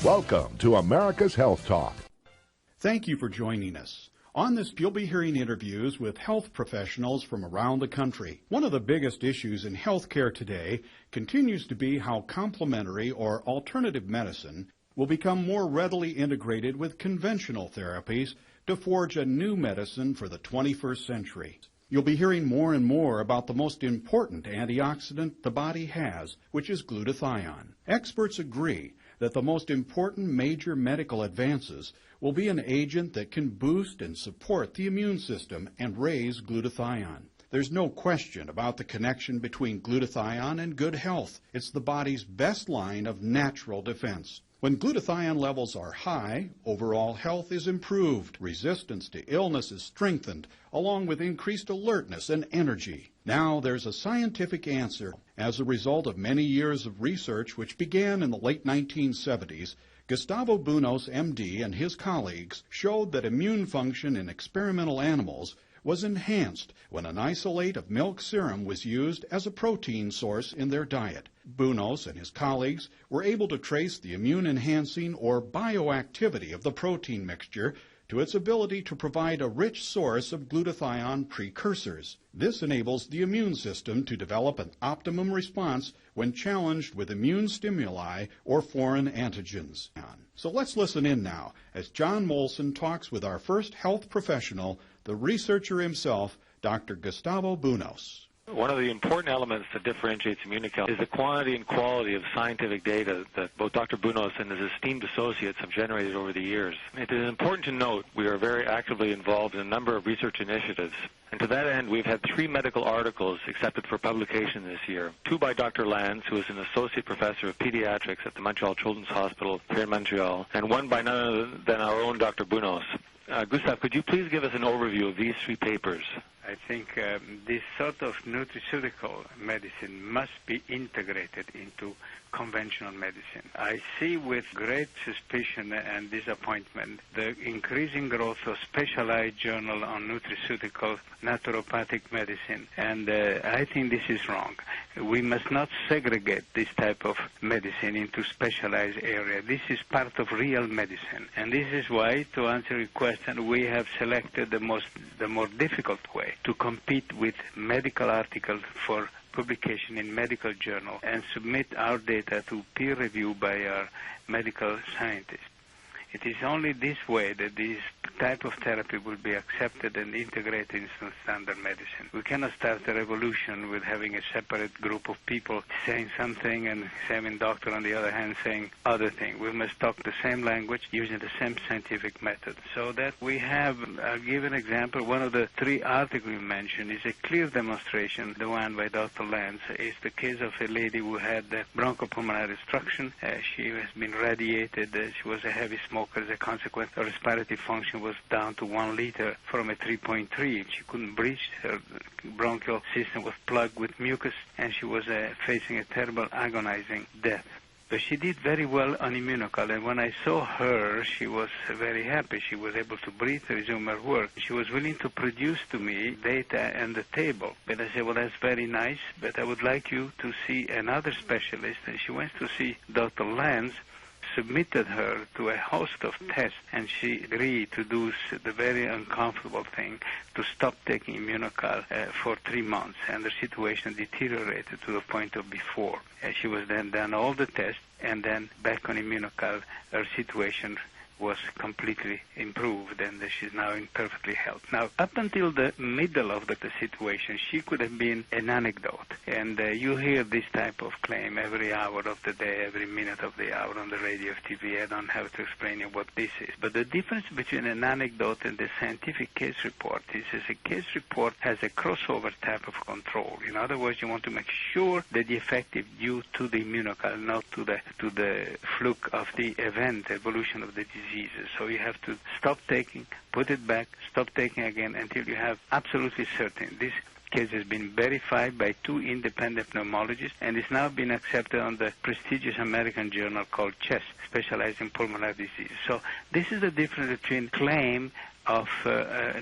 Welcome to America's Health Talk. Thank you for joining us. On this, you'll be hearing interviews with health professionals from around the country. One of the biggest issues in healthcare today continues to be how complementary or alternative medicine will become more readily integrated with conventional therapies to forge a new medicine for the 21st century. You'll be hearing more and more about the most important antioxidant the body has, which is glutathione. Experts agree that the most important major medical advances will be an agent that can boost and support the immune system and raise glutathione. There's no question about the connection between glutathione and good health. It's the body's best line of natural defense. When glutathione levels are high, overall health is improved, resistance to illness is strengthened, along with increased alertness and energy. Now there's a scientific answer. As a result of many years of research which began in the late 1970s, Gustavo Bounous, MD, and his colleagues showed that immune function in experimental animals was enhanced when an isolate of milk serum was used as a protein source in their diet. Bounous and his colleagues were able to trace the immune-enhancing or bioactivity of the protein mixture to its ability to provide a rich source of glutathione precursors. This enables the immune system to develop an optimum response when challenged with immune stimuli or foreign antigens. So let's listen in now as John Molson talks with our first health professional, the researcher himself, Dr. Gustavo Bounous. One of the important elements that differentiates Immunocal is the quantity and quality of scientific data that both Dr. Bounous and his esteemed associates have generated over the years. It is important to note we are very actively involved in a number of research initiatives. And to that end, we've had 3 medical articles accepted for publication this year. 2 by Dr. Lanz, who is an associate professor of pediatrics at the Montreal Children's Hospital here in Montreal, and 1 by none other than our own Dr. Bounous. Gustav, could you please give us an overview of these 3 papers? I think this sort of nutraceutical medicine must be integrated into conventional medicine. I see with great suspicion and disappointment the increasing growth of specialized journal on nutraceutical naturopathic medicine, and I think this is wrong. We must not segregate this type of medicine into specialized area. This is part of real medicine, and this is why, to answer your question, we have selected the more difficult way to compete with medical articles for publication in medical journal and submit our data to peer review by our medical scientists. It is only this way that this type of therapy will be accepted and integrated into standard medicine. We cannot start a revolution with having a separate group of people saying something and having doctor on the other hand saying other thing. We must talk the same language using the same scientific method. So that we have, I'll give an example, one of the 3 articles you mentioned is a clear demonstration, the one by Dr. Lanz, is the case of a lady who had bronchopulmonary obstruction. She has been radiated. She was a heavy smoker. As a consequence, her respiratory function was down to 1 liter from a 3.3. She couldn't breathe. Her bronchial system was plugged with mucus, and she was facing a terrible agonizing death. But she did very well on Immunocal, and when I saw her, she was very happy. She was able to breathe, resume her work. She was willing to produce to me data and the table. But I said, well, that's very nice, but I would like you to see another specialist. And she went to see Dr. Lanz, submitted her to a host of tests, and she agreed to do the very uncomfortable thing, to stop taking Immunocal for 3 months, and her situation deteriorated to the point of before. She was then done all the tests, and then back on Immunocal, her situation was completely improved, and she's now in perfectly health. Now, up until the middle of the situation, she could have been an anecdote, and you hear this type of claim every hour of the day, every minute of the hour on the radio, TV. I don't have to explain you what this is. But the difference between an anecdote and the scientific case report is a case report has a crossover type of control. In other words, you want to make sure that the effect is due to the Immunocal, not to the fluke of the event, evolution of the disease. So you have to stop taking, put it back, stop taking again until you have absolutely certain. This case has been verified by 2 independent pneumologists and is now being accepted on the prestigious American journal called CHEST, specialized in pulmonary disease. So this is the difference between claim of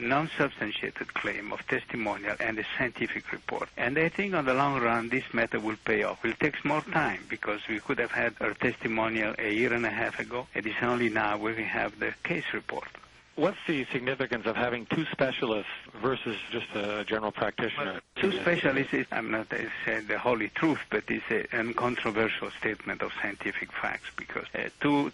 non-substantiated claim, of testimonial, and a scientific report. And I think on the long run, this method will pay off. It takes more time because we could have had our testimonial a year and a half ago. It is only now we have the case report. What's the significance of having two specialists versus just a general practitioner? Two specialists is, I'm not saying the holy truth, but it's an uncontroversial statement of scientific facts because two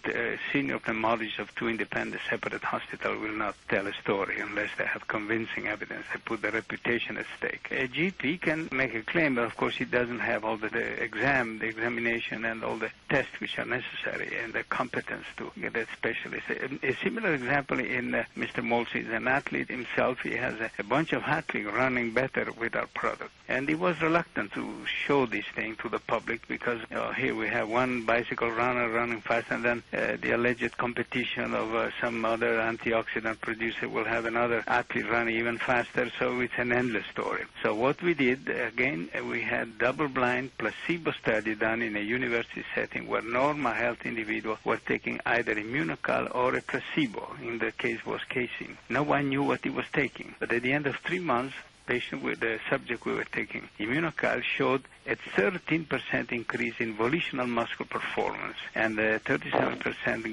senior ophthalmologists of two independent separate hospitals will not tell a story unless they have convincing evidence. They put their reputation at stake. A GP can make a claim, but of course he doesn't have all the examination and all the tests which are necessary and the competence to get that specialist. A similar example in Mr. Molsey is an athlete himself. He has a bunch of athletes running better with our product. And he was reluctant to show this thing to the public because here we have one bicycle runner running fast and then the alleged competition of some other antioxidant producer will have another athlete running even faster. So it's an endless story. So what we did, again, we had double-blind placebo study done in a university setting where normal health individuals were taking either immunocal or a placebo. In the case was casein. No one knew what he was taking. But at the end of 3 months, the subject we were taking immunocal showed a 13% increase in volitional muscle performance and a 37%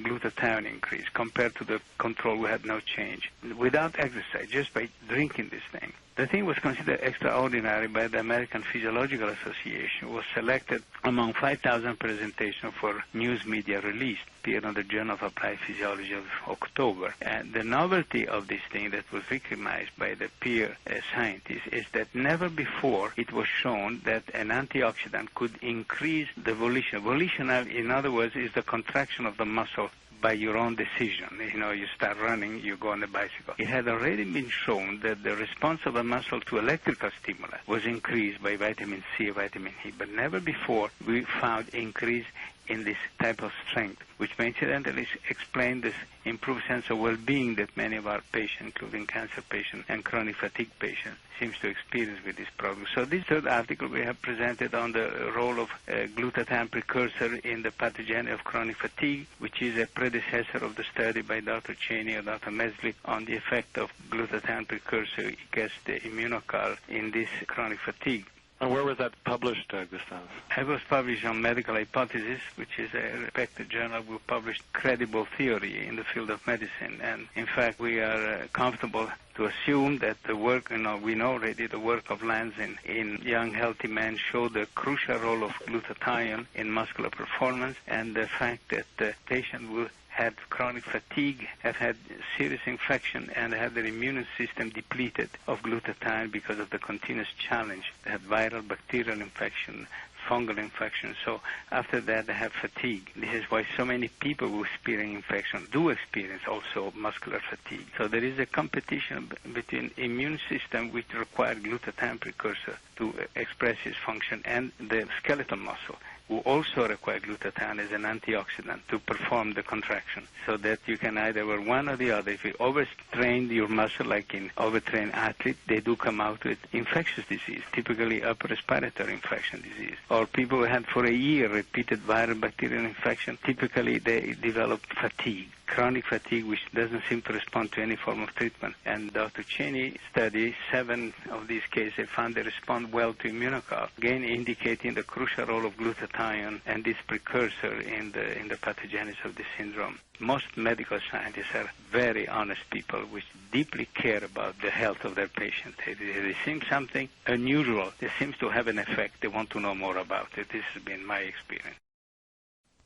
glutathione increase compared to the control. We had no change without exercise, just by drinking this thing. The thing was considered extraordinary by the American Physiological Association. It was selected among 5,000 presentations for news media release, appeared on the Journal of Applied Physiology of October. And the novelty of this thing that was recognized by the peer scientists is that never before it was shown that an antioxidant could increase the volition. Volitional, in other words, is the contraction of the muscle by your own decision. You start running, you go on the bicycle. It had already been shown that the response of a muscle to electrical stimuli was increased by vitamin C or vitamin E, but never before we found increase in this type of strength, which may incidentally explain this improved sense of well-being that many of our patients, including cancer patients and chronic fatigue patients, seems to experience with this product. So this third article we have presented on the role of glutathione precursor in the pathogenesis of chronic fatigue, which is a predecessor of the study by Dr. Cheney or Dr. Meslick on the effect of glutathione precursor against the immunocal in this chronic fatigue. And where was that published, Gustav? It was published on Medical Hypothesis, which is a respected journal. We published credible theory in the field of medicine. And in fact, we are comfortable to assume that the work, we know already the work of Lanz in young healthy men showed the crucial role of glutathione in muscular performance, and the fact that the patient will had chronic fatigue, have had serious infection, and had their immune system depleted of glutathione because of the continuous challenge. They had viral, bacterial infection, fungal infection. So after that, they have fatigue. This is why so many people who experience infection do experience also muscular fatigue. So there is a competition between immune system, which require glutathione precursor to express its function, and the skeletal muscle, who also require glutathione as an antioxidant to perform the contraction, so that you can either wear one or the other. If you overstrain your muscle, like in overtrained athletes, they do come out with infectious disease, typically upper respiratory infection disease. Or people who had for a year repeated viral bacterial infection, typically they develop fatigue, chronic fatigue, which doesn't seem to respond to any form of treatment. And Dr. Cheney studied 7 of these cases, found they respond well to immunocal, again indicating the crucial role of glutathione and this precursor in the pathogenesis of the syndrome. Most medical scientists are very honest people which deeply care about the health of their patient. They see something unusual, they seem to have an effect, they want to know more about it. This has been my experience.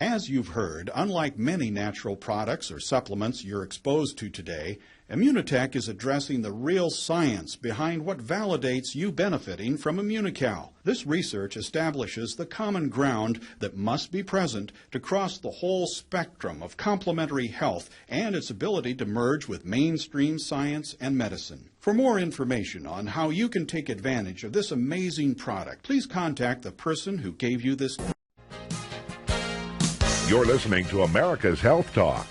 As you've heard, unlike many natural products or supplements you're exposed to today, Immunotech is addressing the real science behind what validates you benefiting from Immunical. This research establishes the common ground that must be present to cross the whole spectrum of complementary health and its ability to merge with mainstream science and medicine. For more information on how you can take advantage of this amazing product, please contact the person who gave you this. You're listening to America's Health Talk.